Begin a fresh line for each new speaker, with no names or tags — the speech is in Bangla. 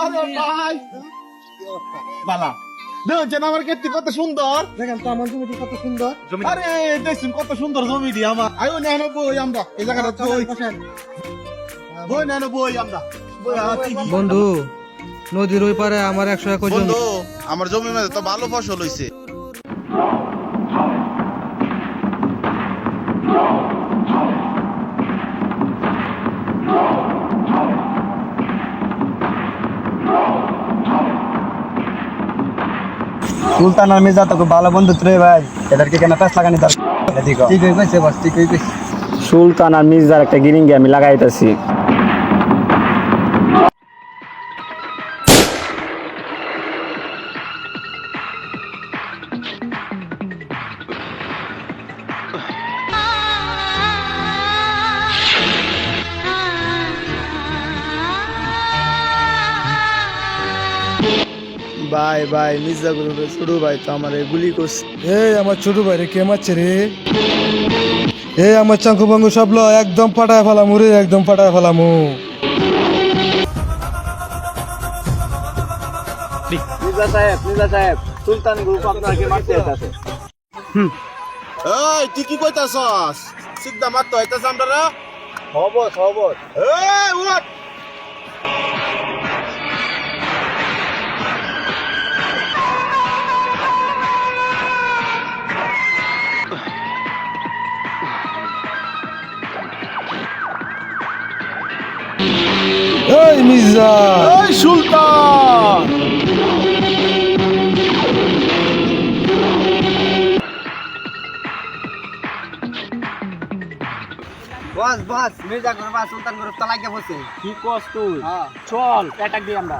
আরে ভাই বালা দেখছেন আমার ক্ষেত্রে কত সুন্দর।
দেখেন তো আমার জমিটি কত সুন্দর।
আরে দেখছেন কত সুন্দর জমি দি আমার। আয়ো নেন বই আমরা এই জায়গাটা বই বই নেন বই আমরা
বন্ধু নদীর ওই পারে আমার 100 একর জমি।
বন্ধু আমার জমির মধ্যে তো ভালো ফসল হইছে।
সুলতান আর মির্জা তো খুব ভালো বন্ধু রে ভাই, এদেরকে কেন প্যাস লাগানি দরকার? ঠিক হয়ে গেছে বস, ঠিক হয়ে গেছে।
সুলতান আর মির্জার একটা গিরিঙ্গি আমি লাগাইতেছি।
ভাই ভাই মির্জা গুরু ছোট ভাই তো আমার গুলি করছে।
এই আমার ছোট ভাই রে কে মারছে রে? এই আমার চাঙ্কু বাঙ্গু সব ল একদম ফাটায় ফেলামু রে, একদম ফাটায় ফেলামু।
মির্জা সাহেব সুলতান গ্রুপ আপনাকে মারতে আসছে।
এই তুই কি কইতাছস? সিদ্ধা মারতে হইতাছ আমরা।
খবর খবর
এই উঠ।
এই মির্জা,
এই সুলতান
বস বস মির্জা গ্রুপ আর সুলতান গ্রুপ তো লাগিয়ে বসে।
কি কস তুই? চল অ্যাটাক দিই আমরা।